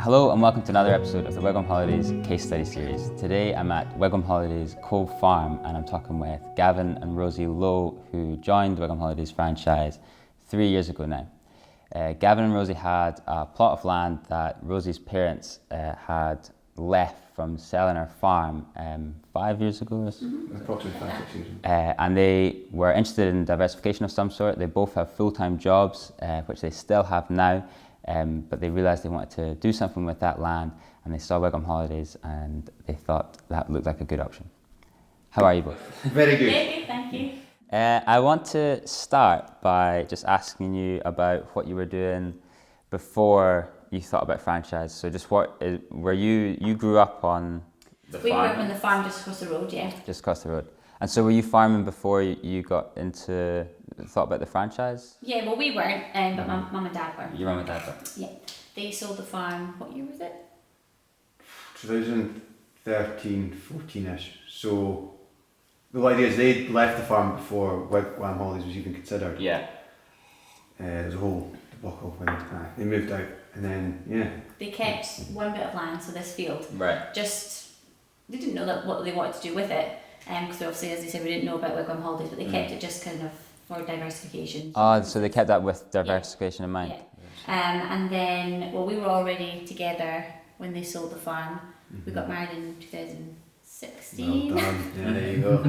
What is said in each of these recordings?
Hello and welcome to another episode of the Wigwam Holidays case study series. Today I'm at Wigwam Holidays Cove Farm and I'm talking with Gavin and Rosie Lowe, who joined the Wigwam Holidays franchise 3 years ago now. Gavin and Rosie had a plot of land that Rosie's parents had left from selling her farm 5 years ago. Approximately 5-6 years. And they were interested in diversification of some sort. They both have full-time jobs, which they still have now. But they realised they wanted to do something with that land, and they saw Wigwam Holidays and they thought that looked like a good option. How are you both? Very good. Very good, thank you. I want to start by just asking you about what you were doing before you thought about franchise. So just were you grew up on the We grew farm? up on the farm just across the road, yeah. Just across the road. And so were you farming before you thought about the franchise? Yeah, well we weren't, but mum and dad were. Your mum and dad were? Yeah. They sold the farm, what year was it? 2013, 14ish. So the idea is they left the farm before Wigwam Holidays was even considered. Yeah. There was a whole debacle when they moved out, and then They kept one bit of land, so this field. Right. Just, they didn't know what they wanted to do with it, because obviously, as they said, we didn't know about Wigwam Holidays, but they kept it just kind of for diversification. Oh, so they kept that with diversification in mind. Yeah. And then, well, we were already together when they sold the farm. We got married in 2016. well done. Yeah, there you go.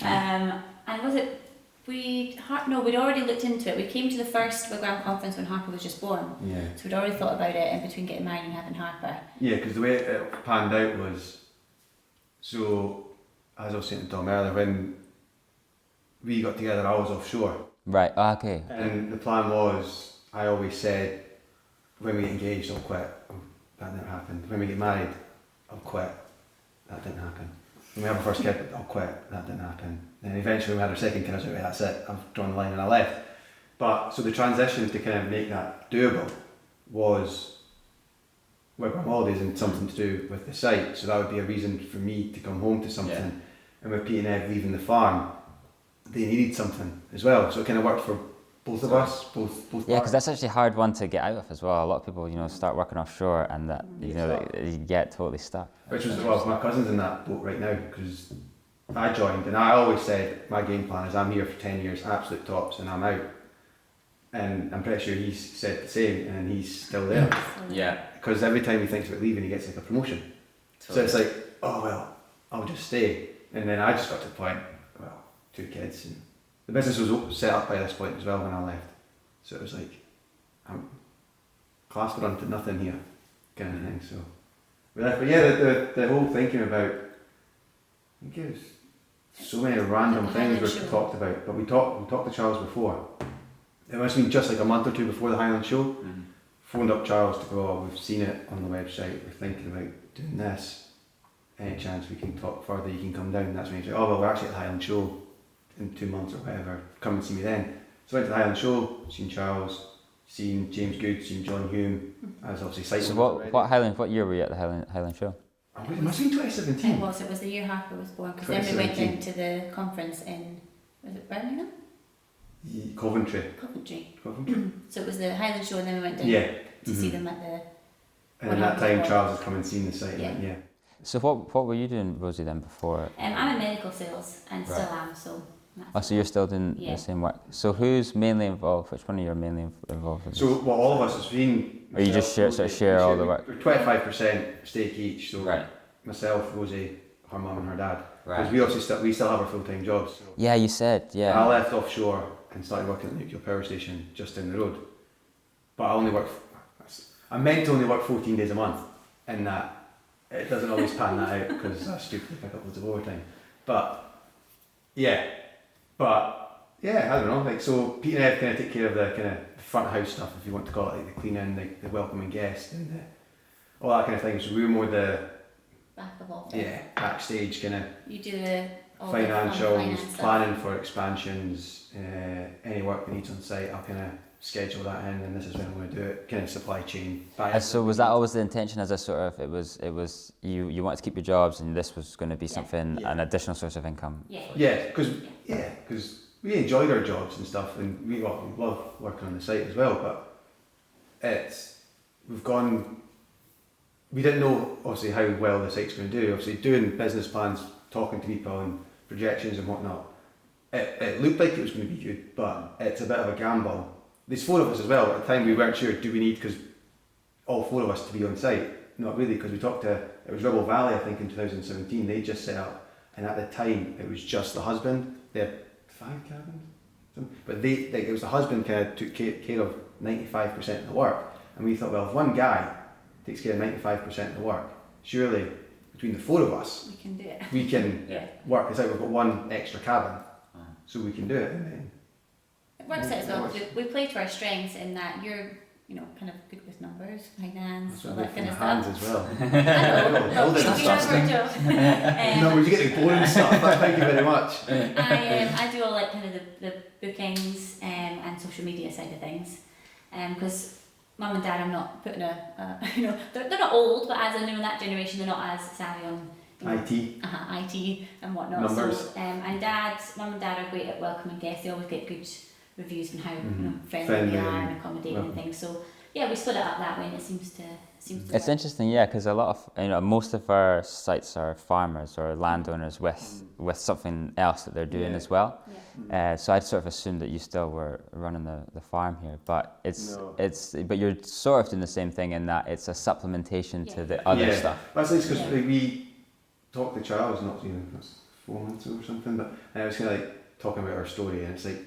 And was it, we'd already looked into it. We came to the first Wigwam conference when Harper was just born. Yeah. So we'd already thought about it in between getting married and having Harper. Yeah, because the way it panned out was, so as I was saying to Tom earlier, when we got together, I was offshore. Right, oh, okay. And the plan was, I always said, when we get engaged, I'll quit. Oh, that didn't happen. When we get married, I'll quit. That didn't happen. When we have our first kid, I'll quit. That didn't happen. Then eventually we had our second kid, I was like, that's it, I've drawn the line and I left. But, so the transition to kind of make that doable was Wigwam Holidays and something to do with the site. So that would be a reason for me to come home to something. Yeah. And with Pete and Ed leaving the farm, they needed something as well. So it kind of worked for both of us, both Yeah, because parties. that's actually a hard one to get out of as well. A lot of people, start working offshore and that, you get totally stuck. Which was, well, my cousin's in that boat right now because I joined and I always said my game plan is I'm here for 10 years, absolute tops, and I'm out. And I'm pretty sure he's said the same and he's still there. Yeah. Because every time he thinks about leaving, he gets like a promotion. So it's like, oh well, I'll just stay. And then I just got to the point, well, 2 kids. And the business was set up by this point as well when I left. So it was like, I'm clasped onto nothing here, kind of thing. So we left. But yeah, the whole thinking about, I think it was so many random The things Highland we Show. talked about. But we talked to Charles before. It must have been just like a month or 2 before the Highland Show. Mm-hmm. Phoned up Charles to go, oh, we've seen it on the website, we're thinking about doing this. Any chance we can talk further, you can come down. That's when he's like, oh well, we're actually at the Highland Show in 2 months or whatever, come and see me then. So I went to the Highland Show, seen Charles, seen James Good, seen John Hume, as obviously site. So what year were you at the Highland Show? It must have been 2017. It was the year Harper was born, because then we went 2017. into the conference in, was it Birmingham? Coventry. Coventry. Coventry? So it was the Highland Show and then we went down Yeah. to see them at the, And at that time Charles had come and seen the site. Yeah. And yeah. So what were you doing, Rosie, then before? I'm in medical sales and Right. still am, so that's Oh, so you're still doing Yeah. the same work. So who's mainly involved? Which one of you are mainly involved in this? So well, all of us has been. Or you just share all the work? We're 25% stake each. So Right. myself, Rosie, her mum and her dad. Because Right. we obviously we still have our full-time jobs. So. Yeah, you said, I yeah. left offshore and started working at the nuclear power station just down the road. But I only work. I'm meant to only work 14 days a month, and that it doesn't always pan that out because I stupidly pick up loads of overtime. But yeah, I don't know. Like so, Pete and Ed kind of take care of the kind of front of house stuff, if you want to call it, like the cleaning, the welcoming guests, and all that kind of thing. So we were more the back of all things. backstage kind of. You do all the fun Financials, finance stuff. planning for expansions, any work we need on site, I'll kind of schedule that in, and this is when I'm going to do it. Kind of supply chain. And so was that always the intention as a sort of, it was you wanted to keep your jobs and this was going to be Yeah. something, Yeah. an additional source of income? Yeah. Yeah, because we enjoyed our jobs and stuff, and we love working on the site as well. But we've gone we didn't know obviously how well the site's going to do. Obviously doing business plans, talking to people and projections and whatnot, it looked like it was going to be good, but it's a bit of a gamble. There's 4 of us as well. At the time we weren't sure, do we need, because all 4 of us to be on site? Not really, because we talked to, it was Ribble Valley I think in 2017, they just set up, and at the time it was just the husband. They had 5 cabins, but it was the husband kind of took care of 95% of the work, and we thought, well, if one guy takes care of 95% of the work, surely between the 4 of us We can do it. we can work. It's like we've got 1 extra cabin, so we can do it. And then It works out as well, because we play to our strengths in that you're, kind of good with numbers, finance, all that kind of hands stuff. as well. I know, All the we stuff. have our job. No, you get the boring stuff, but thank you very much. I do all like kind of the bookings and social media side of things, because mum and dad, I'm not putting they're not old, but as I know in that generation, they're not as savvy on IT. IT and whatnot. Numbers. So mum and dad are great at welcoming guests. They always get good reviews on how friendly they are and accommodating and things. So yeah, we split it up that way, and it seems to It's work. interesting, yeah, because a lot of most of our sites are farmers or landowners with something else that they're doing as well. Yeah. So I'd sort of assumed that you still were running the farm here, but but you're sort of doing the same thing in that it's a supplementation to the other stuff. That's nice because we talked to Charles, not that's 4 months ago or something, but I was kind of like talking about our story, and it's like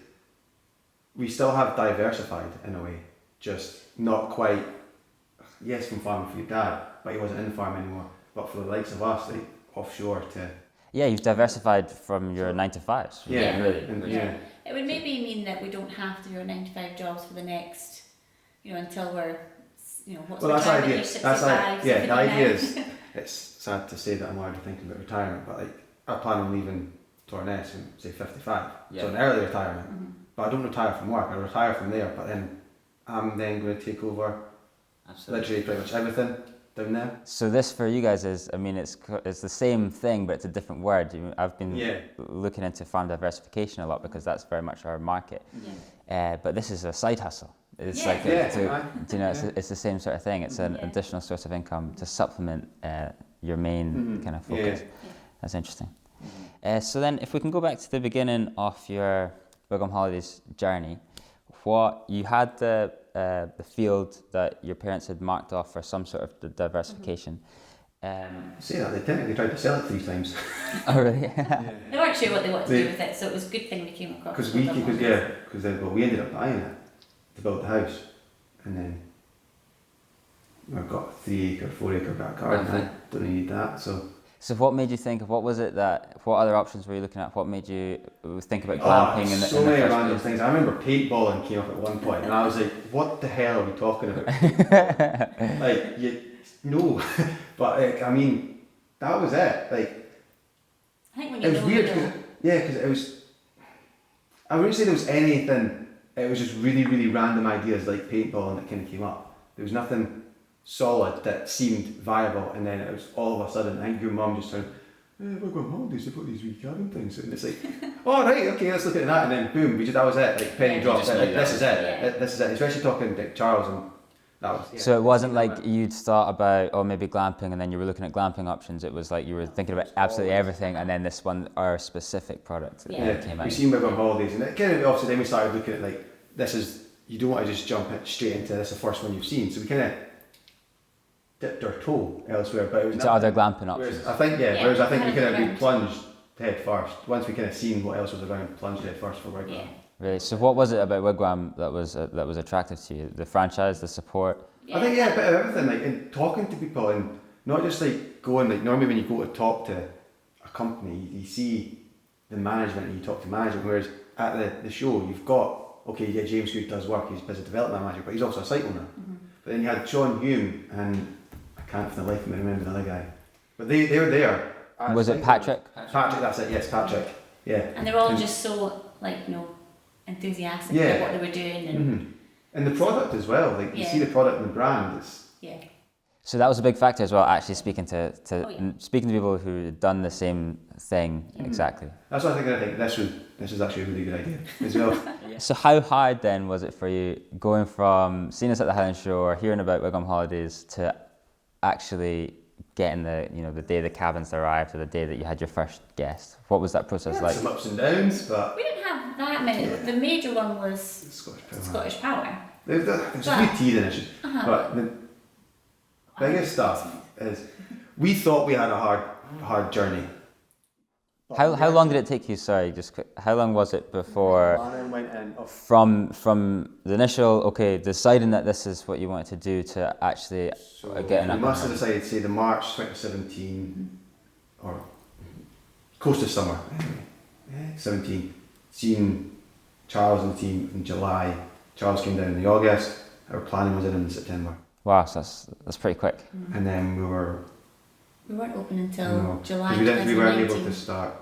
we still have diversified in a way, just not quite. Yes, from farming for your dad, but he wasn't in the farm anymore. But for the likes of us, like offshore to. Yeah, you've diversified from your 9 to 5s. Yeah, really. It would maybe mean that we don't have to do our 9 to 5 jobs for the next, until we're, what's Well, that's the idea. 65, The idea 79. is, it's sad to say that I'm already thinking about retirement, but like I plan on leaving Torness in say 55, so an early retirement. Mm-hmm. But I don't retire from work. I retire from there, but then I'm then going to take over. Literally pretty much everything down there. So this for you guys is, it's the same thing, but it's a different word. I've been looking into farm diversification a lot because that's very much our market. But this is a side hustle. It's it's the same sort of thing. It's an additional source of income to supplement your main kind of focus. That's interesting. So then, if we can go back to the beginning of your Wigwam Holidays journey, what you had the field that your parents had marked off for some sort of diversification. Say that, they technically tried to sell it 3 times. Oh really? They weren't sure what they wanted to do with it, so it was a good thing we came across. Because we ended up buying it to build the house, and then we've got a 3 acre, 4 acre back garden. I don't need that, so. So what made you think of, what other options were you looking at? What made you think about glamping in the so many first random place? things. I remember paintballing came up at one point, and I was like, what the hell are we talking about? No. But that was it. I think when it was weird. Because it was, I wouldn't say there was anything, it was just really, really random ideas like paintballing that kind of came up. There was nothing solid that seemed viable, and then it was all of a sudden, I think your mum just turned, Wigwam Holidays, they've got these wee cabin things, and it's like, oh right, okay, let's look at that, and then boom, that was it, like penny dropped, this is it, especially talking to Charles, and that was. So it wasn't like you'd thought about, maybe glamping, and then you were looking at glamping options. It was like you were thinking about absolutely everything, and then this one, our specific product came out. We seen Wigwam Holidays, and it kind of obviously then we started looking at you don't want to just jump straight into this, the first one you've seen, so we kind of dipped our toe elsewhere, but it was to other glamping options. Whereas I think we plunged head first. Once we kind of seen what else was around, plunged head first for Wigwam. Yeah. Really? So what was it about Wigwam that was attractive to you? The franchise, the support? I think a bit of everything, and talking to people, and not just going normally when you go to talk to a company, you see the management and you talk to management, whereas at the show you've got, you get James who does work, he's business development manager, but he's also a site owner. But then you had Sean Hume and I can't for the life of me remember the other guy. But they were there. Was it Patrick? Patrick, that's it, yes, Patrick. Yeah. And they're all just so enthusiastic about what they were doing, and and the product as well. You see the product and the brand. So that was a big factor as well. Actually, speaking to people who had done the same thing exactly. That's what I think this is actually a really good idea as well. So how hard then was it for you going from seeing us at the Highland Show or hearing about Wigwam Holidays to actually getting the day the cabins arrived, or the day that you had your first guest? What was that process like? Some ups and downs, but We didn't have that many. Yeah. The major one was Scottish Power. Power. There's a few teething issues, but the biggest stuff is we thought we had a hard journey. How long did it take you? Sorry, just quick. How long was it before from the initial deciding that this is what you wanted to do to actually getting up? We must have decided, say, the March 2017 or close to summer, anyway. 17. Seeing Charles and the team in July. Charles came down in the August. Our planning was in September. Wow, so that's pretty quick. And then we weren't open until July. We weren't able to start.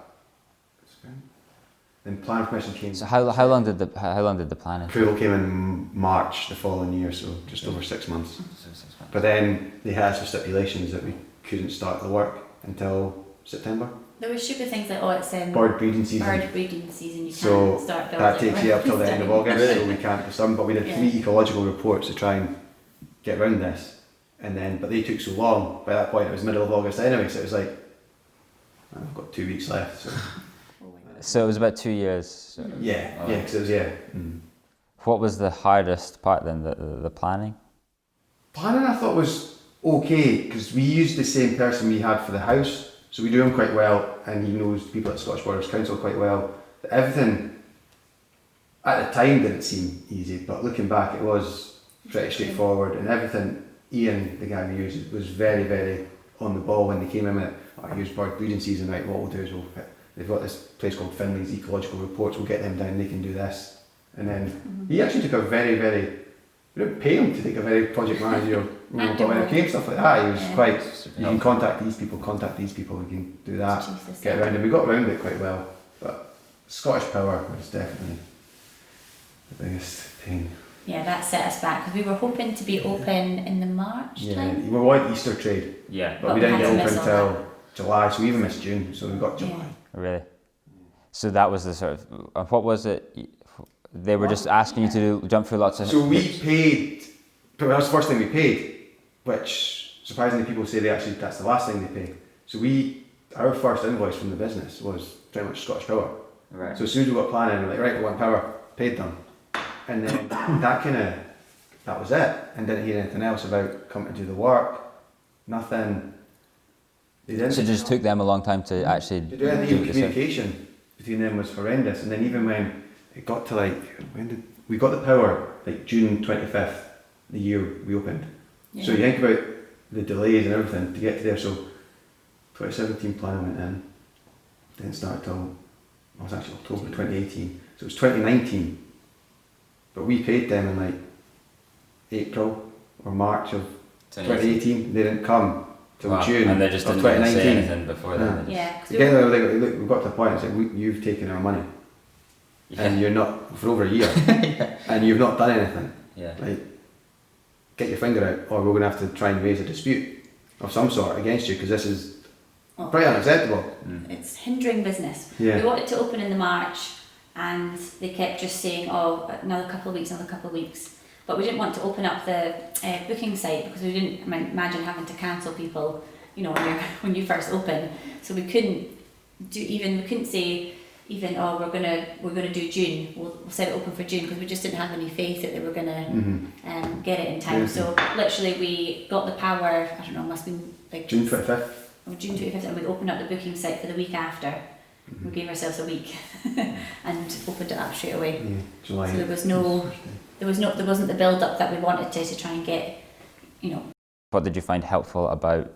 Then planning permission came. So how long did the plan? Approval came in March the following year, so just over 6 months. But then they had some stipulations that we couldn't start the work until September. There were stupid things like, it's bird breeding season. You So can't start building. that takes you up till the end of August, so we can't do some. But we did Yeah. 3 ecological reports to try and get around this, but they took so long. By that point, it was middle of August anyway, so it was like I've got 2 weeks left. So. So it was about 2 years. So. Because it was What was the hardest part then? The planning. Planning I thought was okay because we used the same person we had for the house. So we do him quite well, and he knows people at Scottish Borders Council quite well. But everything at the time didn't seem easy, but looking back, it was pretty straightforward. And everything, Ian, the guy we used, was very, very on the ball when they came in with, here's bird breeding season, right? What we'll do is they've got this place called Finley's Ecological Reports. We'll get them down. They can do this. And then he actually took a very, very. We didn't pay him to take a very project managerial role, but when it came stuff like that, he was quite. You can contact these people, we can do that, get around it. We got around it quite well, but Scottish Power was definitely the biggest pain. Yeah, that set us back because we were hoping to be open in the March time. We wanted Easter trade, but we didn't get open until July, so we even missed June, so we got July. Yeah. Really? So that was the sort of, what was it? They were just asking you to jump through lots of... So we paid, that was the first thing we paid, which surprisingly people say that's the last thing they pay. So our first invoice from the business was pretty much Scottish Power. Right. So as soon as we got planning, we're like, right, we want power, paid them. And then that was it. And didn't hear anything else about coming to do the work, nothing. They didn't. So it just took them a long time to actually do anything. Communication between them was horrendous. And then even when it got to we got the power June 25th, the year we opened. Yeah. So you think about the delays and everything to get to there. So 2017 planning went in, didn't start till actually October 2018. So it was 2019, but we paid them in April or March of 2018. They didn't come till June and they just of didn't 2019. say anything before then. Yeah. Again, they were like, look, we've got to a point. It's like you've taken our money. Yeah. And you're not for over a year, and you've not done anything. Yeah. Get your finger out, or we're going to have to try and raise a dispute of some sort against you because this is pretty unacceptable. It's hindering business. Yeah. We wanted to open in the March, and they kept just saying, another couple of weeks. But we didn't want to open up the booking site because we didn't imagine having to cancel people, when you first open. So we couldn't say. We're gonna do June. We'll set it open for June because we just didn't have any faith that they were gonna get it in time. So literally, we got the power. I don't know, must be June 25th. June 25th, and we opened up the booking site for the week after. We gave ourselves a week and opened it up straight away. Yeah, July. So there wasn't the build up that we wanted to try and get. What did you find helpful about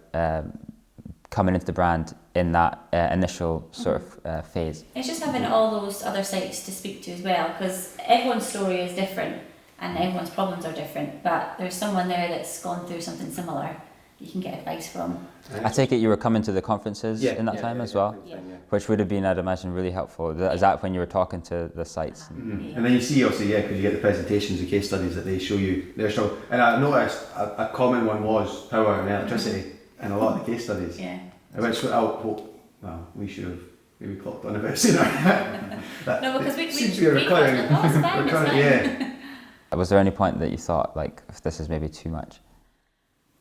coming into the brand in that initial sort of phase? It's just having all those other sites to speak to as well, because everyone's story is different and everyone's problems are different, but there's someone there that's gone through something similar you can get advice from. I take it you were coming to the conferences in that time as well? Yeah. Which would have been, I'd imagine, really helpful. Is that when you were talking to the sites? And then you see also, because you get the presentations, the case studies that they show you their struggle. And I noticed a common one was power and electricity in a lot of the case studies. Yeah. We should have maybe clocked on a bit sooner. No, because we seems to be a recurring. It's fine. Yeah. Was there any point that you thought, this is maybe too much?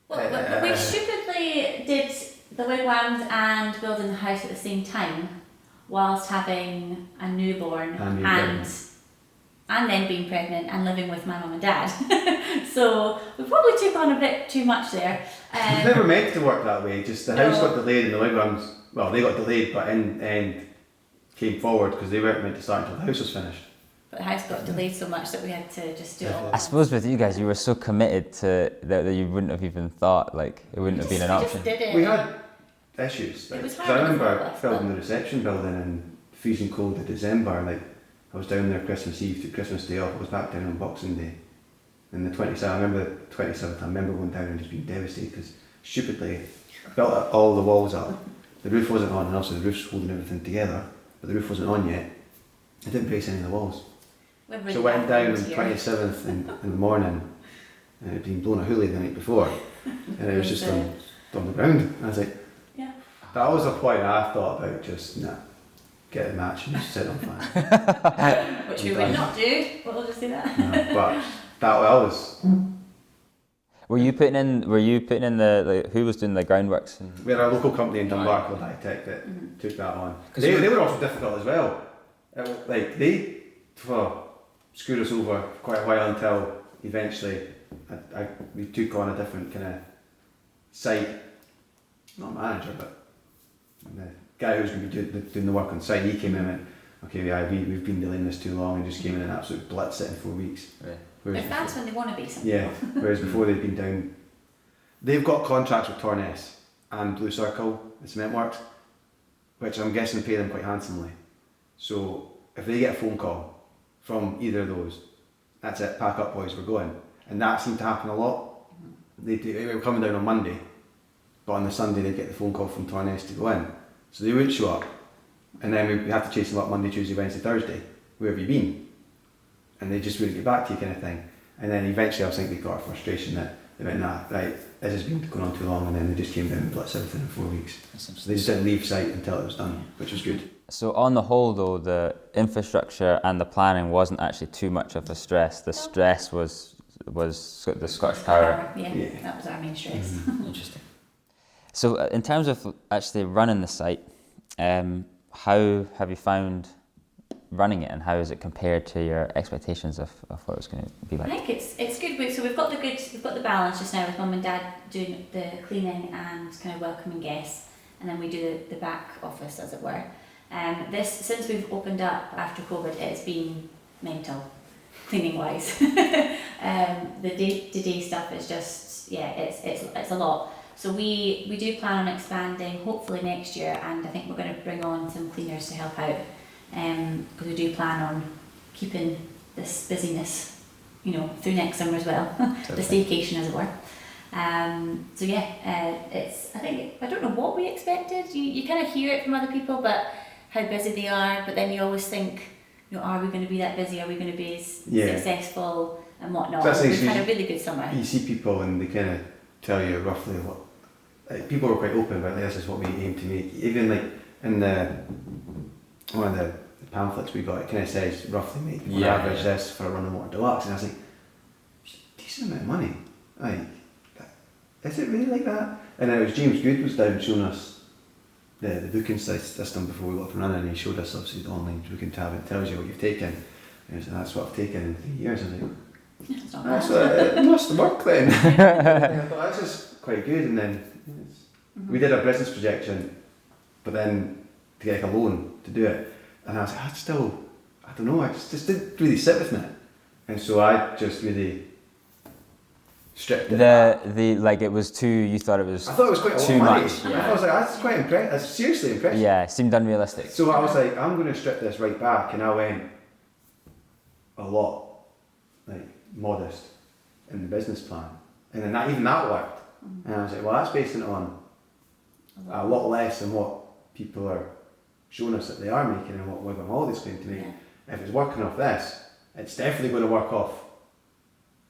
Well, we stupidly the wigwams and building the house at the same time, whilst having a newborn and then being pregnant and living with my mum and dad. So we probably took on a bit too much there. It was never meant to work that way. Just the house got delayed and the wigwams, well, they got delayed, but in the end came forward because they weren't meant to start until the house was finished. But the house got delayed so much that we had to just do it all. I suppose with you guys, you were so committed to that you wouldn't have even thought, like, it wouldn't have been an option. We just did it. We had issues. It was Like, hard I remember enough for us, building but- the reception building in freezing cold in December. Like, I was down there Christmas Eve to Christmas Day off. I was back down on Boxing Day. And the 27th, I remember the 27th, I remember going down and just being devastated because stupidly I built all the walls up. The roof wasn't on, and also the roof's holding everything together, but the roof wasn't on yet. I didn't brace any of the walls. So I went down on the 27th in the morning, and it had been blown a hoolie the night before, and it was just on the ground. And I was like, yeah. That was a point I thought about just, get the match and just sit on fire. Which we would not do, but we'll just do that. But that was... Were you putting in the, like, who was doing the groundworks? We had a local company in Dunbar called High Tech that took that on. They were also difficult as well. They screwed us over for quite a while until eventually we took on a different kind of site, not manager, but the guy who was going to be doing the work on site. He came in and went, okay, we've been delaying this too long, and just came in an absolute blitz it in 4 weeks. Right. But that's when they want to be something. Yeah, whereas before they'd been down, they've got contracts with Torness and Blue Circle, the cement works, which I'm guessing pay them quite handsomely. So if they get a phone call from either of those, that's it, pack up boys, we're going. And that seemed to happen a lot. They were coming down on Monday, but on the Sunday they'd get the phone call from Torness to go in. So they wouldn't show up. And then we have to chase them up Monday, Tuesday, Wednesday, Thursday. Where have you been? And they just wouldn't get back to you, kind of thing. And then eventually I think they got a frustration that they went, right, this has been going on too long, and then they just came down and blitzed everything in 4 weeks. So they just didn't leave site until it was done, which was good. So on the whole though, the infrastructure and the planning wasn't actually too much of a stress. The stress was the Scottish Power. Yeah, that was our main stress. Interesting. So in terms of actually running the site, how have you found running it, and how is it compared to your expectations of what it was going to be like? I think it's good. So we've got the balance just now with mum and dad doing the cleaning and kind of welcoming guests, and then we do the back office, as it were. Since we've opened up after COVID, it's been mental, cleaning wise. The day-to-day stuff is just it's a lot. So we do plan on expanding hopefully next year, and I think we're going to bring on some cleaners to help out. Because we do plan on keeping this busyness, through next summer as well, the staycation as it were. I don't know what we expected. You kind of hear it from other people, but how busy they are. But then you always think, are we going to be that busy? Are we going to be successful and whatnot? We've had a really good summer. You see people and they kind of tell you roughly what. People were quite open about this is what we aim to make. Even like in one of the pamphlets we got, it kind of says roughly make average this for a run and water deluxe, and I was like, it's a decent amount of money. Like, is it really like that? And then it was James Good was down showing us the booking system before we got up and running, and he showed us obviously the online booking tab. It tells you what you've taken, and that's what I've taken in 3 years. I was like, it must work then. And I thought this is quite good, and then we did a business projection, but then to get like a loan to do it. And I was like, I don't know, I just didn't really sit with me. And so I just really stripped it. It was too, you thought it was I thought it was quite too much. Yeah. I was like, that's quite impressive, that's seriously impressive. Yeah, it seemed unrealistic. So I was like, I'm going to strip this right back, and I went a lot, modest in the business plan. And then that worked. And I was like, well, that's based it on a lot less than what people are showing us that they are making and what Wigwam Holidays is going to make. Yeah. If it's working off this, it's definitely going to work off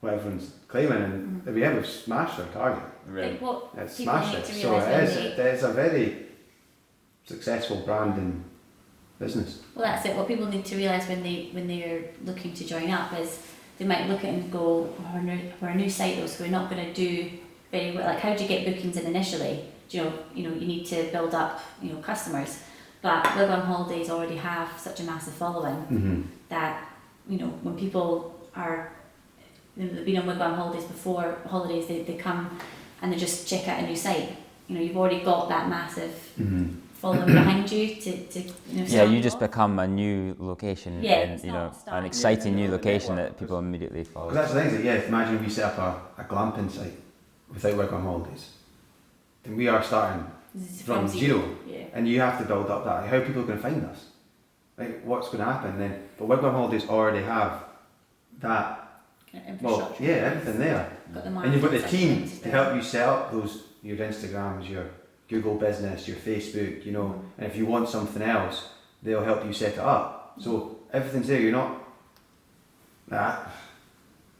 what everyone's claiming, and we've smashed our target. Right. It's smashed it. So it's a very successful brand in business. Well, that's it. What people need to realise when they're looking to join up is they might look at it and go, we're a new site though, so we're not going to do very well. Like, how do you get bookings in initially? you need to build up, customers. But Wigwam Holidays already have such a massive following that, when people they've been on Wigwam Holidays before holidays, they come and they just check out a new site. You've already got that massive following behind you to you just become a new location, an exciting new location that people immediately follow. Because that's the thing, imagine we set up a glamping site without Wigwam Holidays. Then we are starting from zero. Yeah. And you have to build up that. How are people going to find us? Like, what's going to happen then? But Wigwam Holidays already have that. Well, everything there. And you've got the team to help you set up your Instagrams, your Google business, your Facebook, and if you want something else, they'll help you set it up. So everything's there. You're not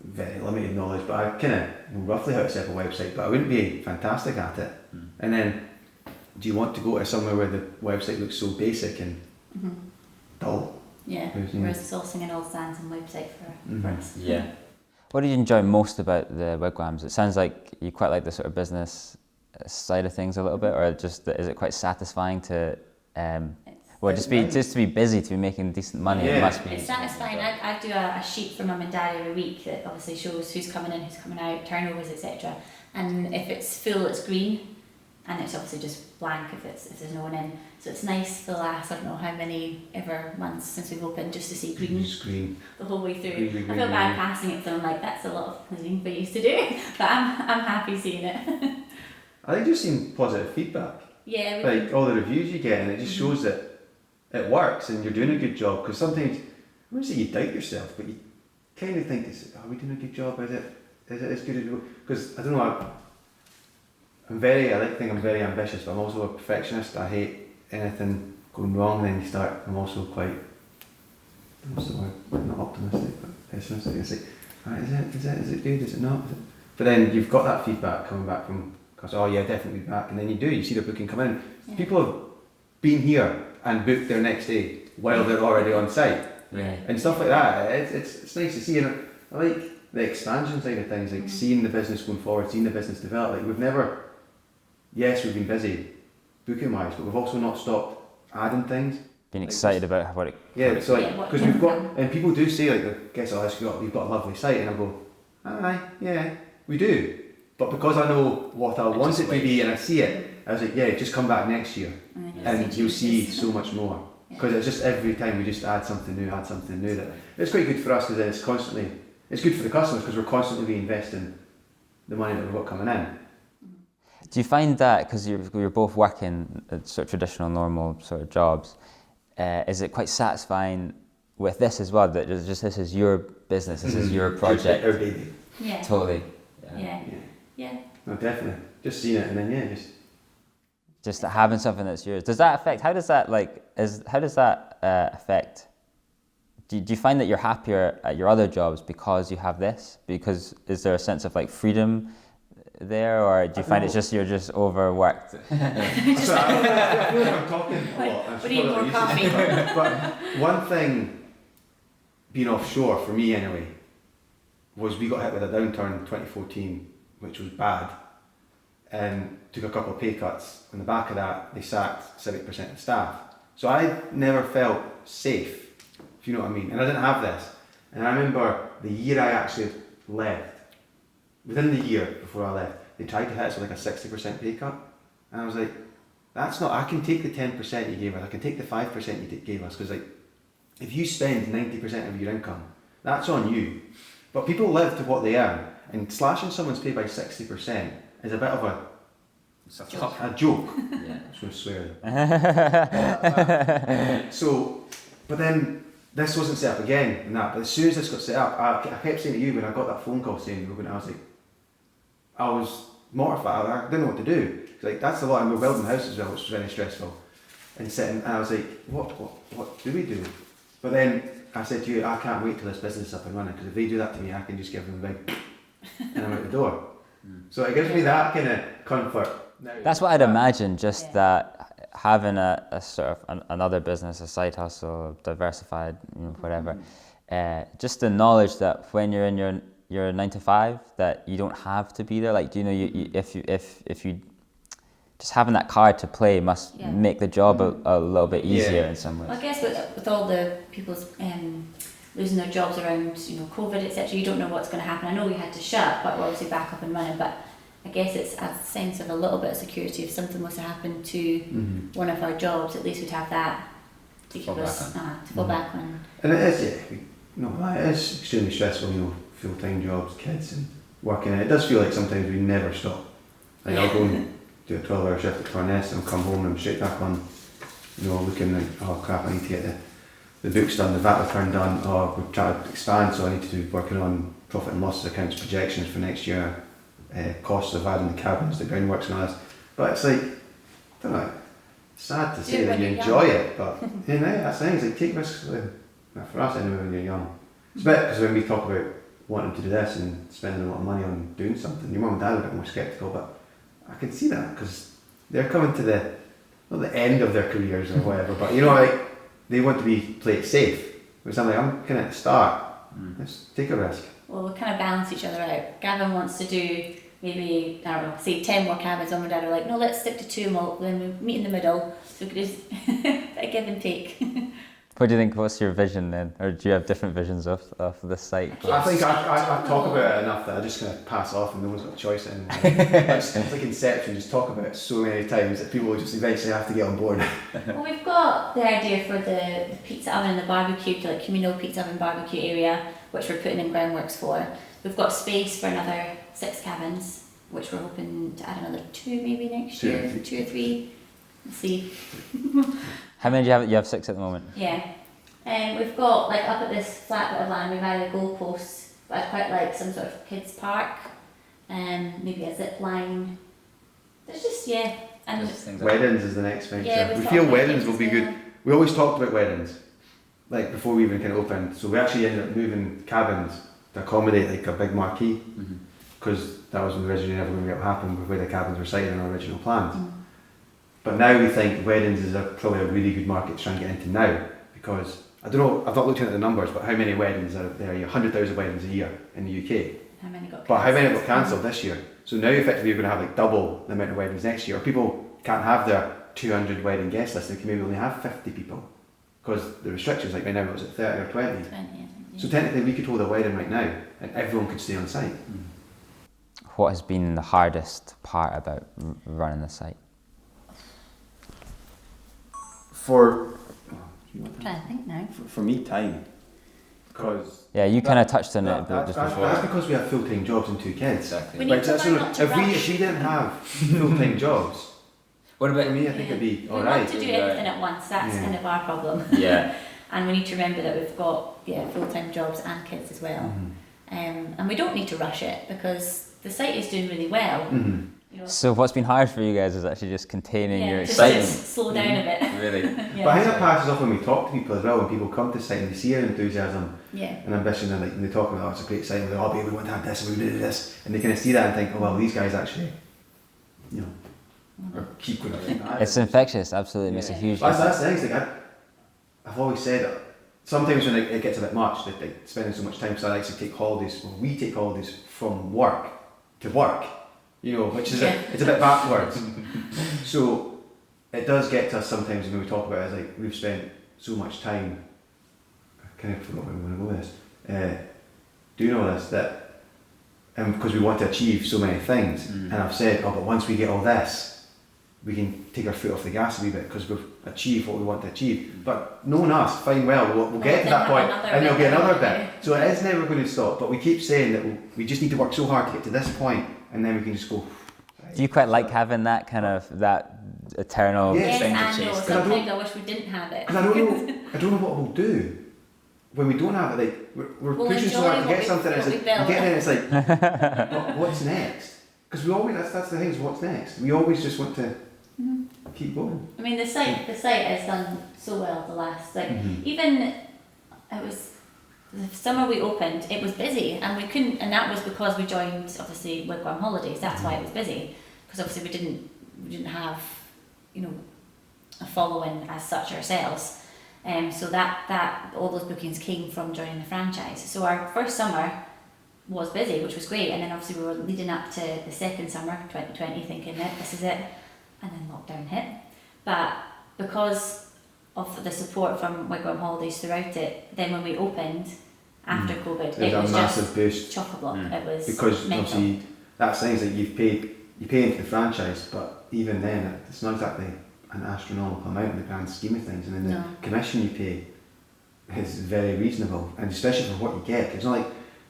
very limited knowledge, but I kind of know roughly how to set up a website, but I wouldn't be fantastic at it. And then, do you want to go to somewhere where the website looks so basic and dull? Yeah, whereas sourcing and all stands on website for us. Yeah. What do you enjoy most about the Wigwams? It sounds like you quite like the sort of business side of things a little bit, or just is it quite satisfying to just to be busy, to be making decent money? Yeah. It must be. It's satisfying. I do a sheet for mum and dad every week that obviously shows who's coming in, who's coming out, turnovers, etc. And if it's full, it's green, and it's obviously just blank if there's no one in. So it's nice for the last, I don't know how many ever months since we've opened, just to see green the whole way through. Green, I feel bad passing it to them, like that's a lot of cleaning for you to do, but I'm happy seeing it. I think just seeing positive feedback. Yeah. Like all the reviews you get, and it just shows that it works and you're doing a good job. Because sometimes, I wouldn't say you doubt yourself, but you kind of think, are we doing a good job? Is it as good as we? Because I don't know. I think I'm very ambitious, but I'm also a perfectionist. I hate anything going wrong. Then I'm also quite, what's the word? Not optimistic, but pessimistic. It's like, is it good? Is it not? But then you've got that feedback coming back from, definitely back, and then you see the booking come in. Yeah. People have been here and booked their next day while they're already on site, and stuff like that. It's nice to see, and I like the expansion side of things, like seeing the business going forward, seeing the business develop. Like we've been busy booking wise, but we've also not stopped adding things. Being excited about what it. Because we've got, and people do say you've got a lovely site, and I go, aye, we do. But because I know what I want it to be and I see it, I was like, just come back next year and you'll see so much more. Because it's just every time we just add something new. That it's quite good for us because it's good for the customers because we're constantly reinvesting the money that we've got coming in. Do you find that, because you're both working at sort of traditional, normal sort of jobs, is it quite satisfying with this as well, that this is your business, this is your project? Our baby. Yeah. Totally. Yeah. No, definitely. Just seeing it and then just having something that's yours. Does that affect? How does that affect? Do you find that you're happier at your other jobs because you have this? Because is there a sense of like freedom there, or do you find it's just you're just overworked? I feel like I'm talking a lot. We need more coffee. But one thing, being offshore for me anyway, was we got hit with a downturn in 2014, which was bad, and took a couple of pay cuts. On the back of that, they sacked 70% of staff. So I never felt safe, if you know what I mean. And I didn't have this. And I remember the year I actually left, within the year before I left, they tried to hit us with like a 60% pay cut. And I was like, that's not, I can take the 10% you gave us, I can take the 5% you gave us, because like, if you spend 90% of your income, that's on you. But people live to what they earn, and slashing someone's pay by 60% is a bit of a joke. Yeah. I'm just going to swear. But then this wasn't set up again, and that. But as soon as this got set up, I kept saying to you when I got that phone call saying we were going, I was mortified. I didn't know what to do. Like that's a lot, and we were building a house as well, which was very stressful. And I was like, what do we do? But then I said to you, I can't wait till this business is up and running, because if they do that to me, I can just give them a big and I'm out the door. So it gives me that kind of comfort. That's what I'd imagine, just that having a sort of another business, a side hustle, diversified, whatever, just the knowledge that when you're in your 9 to 5, that you don't have to be there. Like, do you know, if you just having that card to play must Yeah. make the job a little bit easier Yeah. in some ways. Well, I guess with all the people's losing their jobs around, COVID, etc., you don't know what's going to happen. I know we had to shut, but we're obviously back up and running. But I guess it's a sense of a little bit of security. If something was to happen to one of our jobs, at least we'd have that to keep us to fall back on. And it is, it is extremely stressful, full-time jobs, kids and working. And it does feel like sometimes we never stop. Like I'll go and do a 12-hour shift at Clarness and I'll come home and I'm straight back on, looking like, oh crap, I need to get the books done, the VAT return done, or we're trying to expand, so I need to do working on profit and loss accounts, projections for next year, costs of adding the cabins, the groundworks and all this. But it's like, I don't know, it's sad to say that you enjoy it, but that's the thing, it's like take risks. For us anyway, when you're young. It's a bit because when we talk about wanting to do this and spending a lot of money on doing something, your mum and dad are a bit more sceptical, but I can see that because they're coming to not the end of their careers or whatever, but they want to play it safe. Whereas I'm like, I'm kind of at the start, let's take a risk. Well, we kind of balance each other out. Gavin wants to do maybe, I don't know, say 10 more cabins. Mum and dad are like, no, let's stick to 2 more, then we meet in the middle. So we could just a give and take. What do you think? What's your vision then, or do you have different visions of this site? I think I talk about it enough that I just kind of pass off and no one's got a choice anymore. It's like Inception, just talk about it so many times that people will just eventually have to get on board. Well, we've got the idea for the pizza oven and the barbecue, like communal pizza oven barbecue area, which we're putting in groundworks for. We've got space for another 6 cabins, which we're hoping to add another 2 maybe next year, 2 or 3. We'll see. How many do you have? You have 6 at the moment. Yeah. We've got, like, up at this flat bit of land, we've added goalposts, but I'd quite like some sort of kids park, maybe a zip line. There's just, and Weddings is the next venture. Yeah, we feel weddings will be good. We always talked about weddings, like before we even kind of opened. So we actually ended up moving cabins to accommodate like a big marquee, because that was originally never going to happen with where the cabins were sited in our original plans. But now we think weddings is probably a really good market to try and get into now, because I don't know, I've not looked at the numbers, but how many weddings are there? 100,000 weddings a year in the UK. how many got But how many got cancelled this year? So now effectively you're going to have like double the amount of weddings next year. People can't have their 200 wedding guest list, they can maybe only have 50 people, because the restrictions, like right now it was at 30 or 20. 20, I think, yeah. So technically we could hold a wedding right now and everyone could stay on site. What has been the hardest part about running the site? I'm trying to think now. For me, time. Because Yeah, you kind of touched on it just before. that's because we have full-time jobs and 2 kids. Exactly. We need to learn not to if we didn't have full-time jobs, What for about me I think it'd be We alright. want to do everything at once, that's kind of our problem. Yeah. And we need to remember that we've got full-time jobs and kids as well. And we don't need to rush it because the site is doing really well. So what's been hard for you guys is actually just containing your just excitement. slow down a bit. Really. But I think that passes off when we talk to people as well, when people come to site and they see our enthusiasm and ambition, and and they talk about, it's a great site, and they're like, oh babe, we want to have this, and we do this, and they kind of see that and think, oh well, these guys actually, or keep going. It's infectious, absolutely. It makes a huge That's difference. the thing, it's like I've always said that sometimes when it gets a bit much, that like spending so much time, so I actually take holidays, we take holidays from work to work, which is it's a bit backwards. So it does get to us sometimes when we talk about it, it's like we've spent so much time, I kind of forgot where we want to go with this, doing all this, that because we want to achieve so many things, and I've said, but once we get all this, we can take our foot off the gas a wee bit because we've achieved what we want to achieve. But knowing us, fine well, we'll get to that point and there'll be another bit. So it is never going to stop, but we keep saying that we just need to work so hard to get to this point, and then we can just go. Do you quite like having that kind of, that eternal Yes, thing to and no, chase? sometimes I wish we didn't have it. Because I don't know what we'll do when we don't have it. Like we're We'll pushing so enjoy hard to what get we- something, what it's we like we built. get there, it's like, what's next? Because we always, that's the thing, is what's next. We always just want to keep going. I mean, the site has done so well the last, even, it was, the summer we opened, it was busy, and we couldn't, and that was because we joined, obviously, Wigwam Holidays, that's why it was busy, because obviously we didn't have, a following as such ourselves. So that all those bookings came from joining the franchise. So our first summer was busy, which was great, and then obviously we were leading up to the second summer, 2020, thinking that this is it. and then lockdown hit. But because of the support from Wigwam Holidays throughout it, then when we opened after COVID, There's it a was massive just boost chock-a-block. It was because mental. obviously that's things that you pay into the franchise, but even then it's not exactly an astronomical amount in the grand scheme of things, and then No. the commission you pay is very reasonable, and especially for what you get. It's not like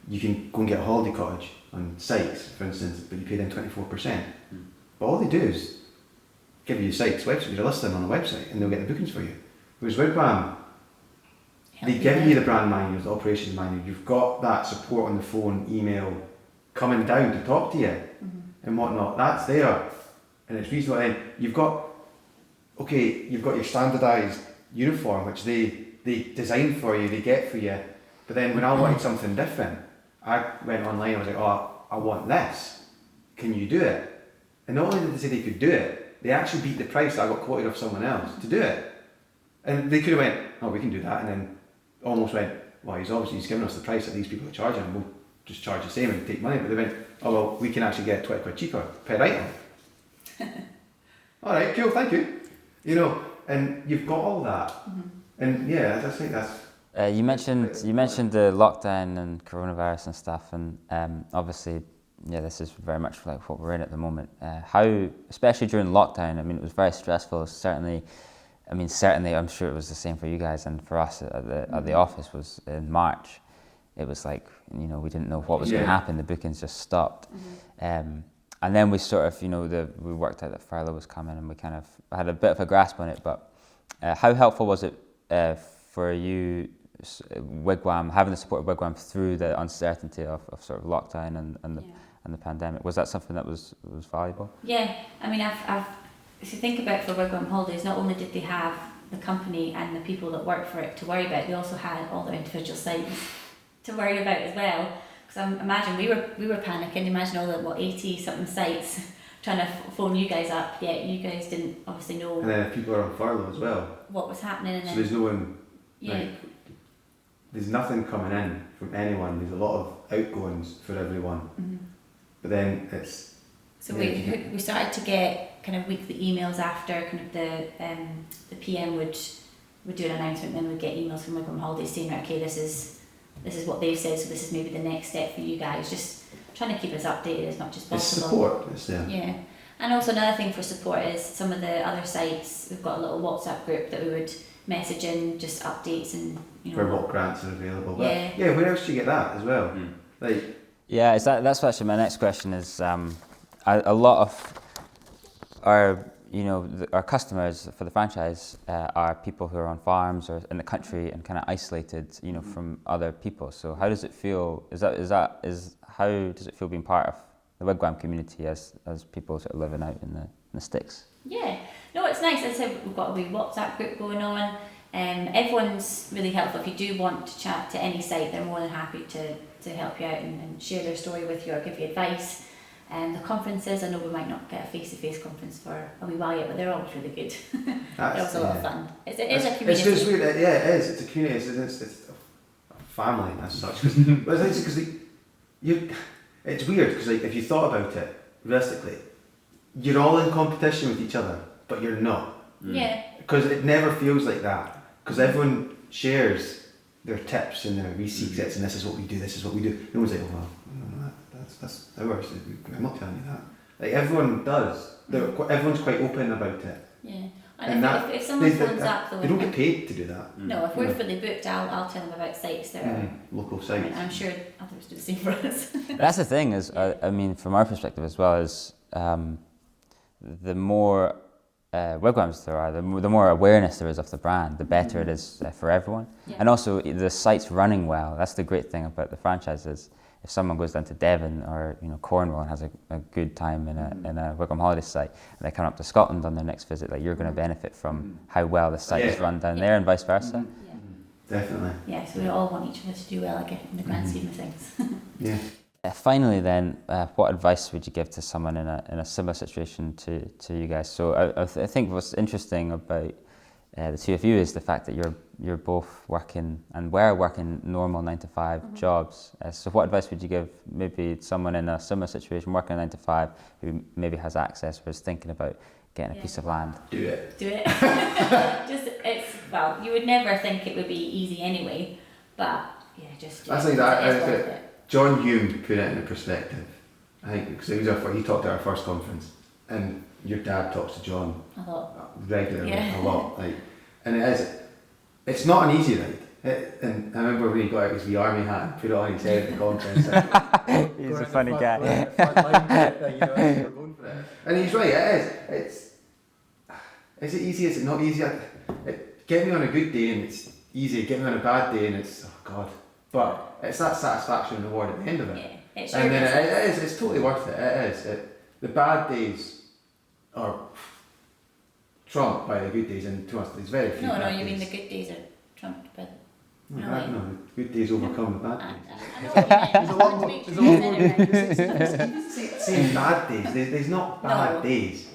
you can go and get a holiday cottage on sites, for instance, but you pay them 24%. But all they do is give you site's website, you list them on a website, and they'll get the bookings for you. Whereas Wigwam, they give you the brand manuals, the operations manual. You've got that support on the phone, email, coming down to talk to you and whatnot. That's there, and it's reasonable. And you've got your standardised uniform, which they design for you, they get for you. But then when I wanted something different, I went online. I was like, oh, I want this. Can you do it? And not only did they say they could do it, they actually beat the price that I got quoted off someone else to do it. And they could have went, oh, we can do that, and then almost went, well, he's given us the price that these people are charging, and we'll just charge the same and take money. But they went, oh, well, we can actually get 20 quid cheaper per item. All right, cool, thank you. You know, and you've got all that. And yeah, I think that's... You mentioned the lockdown and coronavirus and stuff, and obviously, yeah, this is very much like what we're in at the moment. How, especially during lockdown, I mean, it was very stressful. Certainly, I'm sure it was the same for you guys and for us at the office. Was in March. It was like, you know, we didn't know what was going to happen. The bookings just stopped, and then we sort of, you know, we worked out that furlough was coming, and we kind of had a bit of a grasp on it. But how helpful was it for you, Wigwam, having the support of Wigwam through the uncertainty of sort of lockdown and the pandemic? Was that something that was valuable? Yeah, I mean, if you think about for Wigwam Holidays, not only did they have the company and the people that work for it to worry about, they also had all their individual sites to worry about as well. Because I imagine we were panicking. Imagine all the 80 something sites trying to phone you guys up. Yeah, you guys didn't obviously know. And then if people are on furlough as well, what was happening. And so there's no one. Yeah. Like, there's nothing coming in from anyone. There's a lot of outgoings for everyone. But then it's. So we started to get kind of weekly emails after kind of the PM would do an announcement, and then we'd get emails from Wigwam Holidays saying, okay, this is what they've said, so this is maybe the next step for you guys. Just trying to keep us updated as much as possible. It's support. It's there. Yeah. And also another thing for support is some of the other sites, we've got a little WhatsApp group that we would message in, just updates and, you know. For what grants are available. But Yeah. Where else do you get that as well? Like. Yeah, that's actually my next question is, a lot of our, you know, our customers for the franchise are people who are on farms or in the country and kind of isolated, you know, from other people. So how does it feel? How does it feel being part of the Wigwam community as people sort of living out in the sticks? Yeah, no, it's nice. As I said, we've got a wee WhatsApp group going on. Everyone's really helpful. If you do want to chat to any site, they're more than happy to help you out and share their story with you or give you advice. The conferences, I know we might not get a face-to-face conference for a wee while yet, but they're always really good. They're always a lot of fun. It is a community. It's weird. Yeah, it is. It's a community. It's a family as such. But it's weird because like if you thought about it realistically, you're all in competition with each other, but you're not. Yeah. Because it never feels like that. Because everyone shares their tips and their receipts, and this is what we do. This is what we do. No one's like, oh well, that's ours. I'm not telling you that. Like everyone does. Everyone's quite open about it. Yeah. And if someone phones up though, they don't get paid to do that. No, if we're fully booked, I'll tell them about sites that are local sites. I mean, I'm sure others do the same for us. That's the thing is, I mean, from our perspective as well, is the more wigwams there are, the more awareness there is of the brand, the better it is for everyone. Yeah. And also the site's running well. That's the great thing about the franchise is if someone goes down to Devon or Cornwall and has a good time in a Wigwam Holidays site, and they come up to Scotland on their next visit, like you're going to benefit from how well the site is run down there, and vice versa. Yeah. Definitely. Yeah, so we all want each of us to do well, I guess, in the grand scheme of things. Yeah. Finally, then, what advice would you give to someone in a similar situation to you guys? So I think what's interesting about the two of you is the fact that you're both working and were working normal 9-to-5 jobs. So what advice would you give maybe someone in a similar situation working a 9-to-5 who maybe has access or is thinking about getting a piece of land. Do it. Do it. Well, you would never think it would be easy anyway, but yeah, just. I think that John Hume put it into perspective. I think because he talked at our first conference, and your dad talks to John A lot. regularly, Yeah. a lot. And it's not an easy ride. And I remember when he got out his wee army hat and put it on his head at the conference. He's a funny guy. And he's right, it is. Is it easy? Is it not easy? Get me on a good day and it's easy. Get me on a bad day and it's, oh God. But it's that satisfaction and reward at the end of it. Yeah, it And then sure is. it's totally worth it. It is. The bad days are trumped by the good days, and to us, there's very few. No, bad you mean days. the good days are trumped by. No, the good days overcome the bad I days. know what you meant. There's a lot more. Make There's sure a you lot said more. it right. Saying bad days. There's not bad No. days.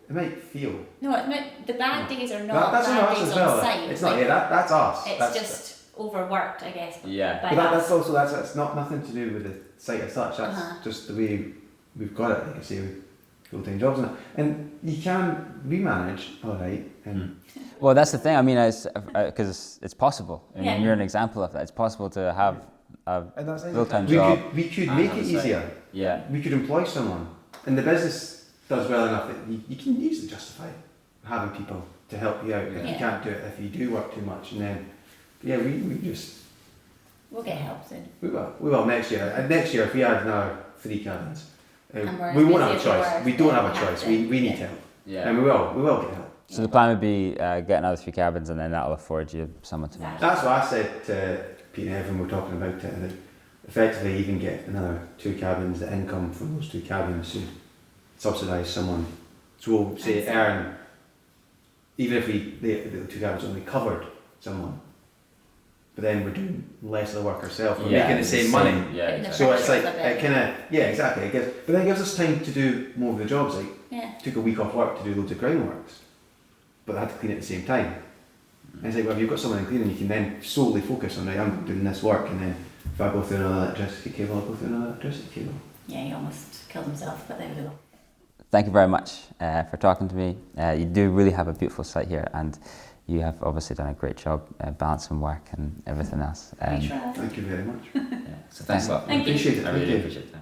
It might feel. No, the bad days are not That's on bad us days as well. on site. It's not. Like, Yeah, that's us. it's That's just overworked, I guess. Yeah. by But us. that's also that's not nothing to do with the site as such. That's just the way we've got it. Like I say, with full-time jobs and you can remanage, all right. And Well, that's the thing. I mean, because it's possible. I mean, Yeah. you're an example of that. It's possible to have a and that's full-time we job. we could and make have it a site. easier. Yeah. We could employ someone, and the business does well enough that you can easily justify having people to help you out if you Yeah. can't do it, if you do work too much, and then we just We'll get help soon. we will next year. And next year, if we add another 3 cabins, And we're we as won't have a busy as we choice. were, We don't then have a we have choice. to. We need Yeah. help, Yeah. and we will get help. So the plan would be get another 3 cabins, and then that'll afford you someone to manage. That's what I said to Pete and Evan. We're talking about it, and effectively even get another 2 cabins. The income from those 2 cabins should subsidise someone. So we'll say earn, even if the 2 cabins only covered someone, but then we're doing less of the work ourselves. We're making the same money. Yeah. The So it's pressure like of it. it kind of exactly. But then it gives us time to do more of the jobs. Like Yeah. took a week off work to do loads of groundworks, but I had to clean it at the same time. And it's like, well, if you've got someone in cleaning, you can then solely focus on, right, I'm doing this work, and then if I go through another electricity cable, I'll go through another electricity cable. Yeah, he almost killed himself, but there we go. Thank you very much for talking to me. You do really have a beautiful site here, and you have obviously done a great job balancing work and everything else. We try. Thank you very much. So thanks a lot. Thank you. Appreciate it. I Thank really you. appreciate that.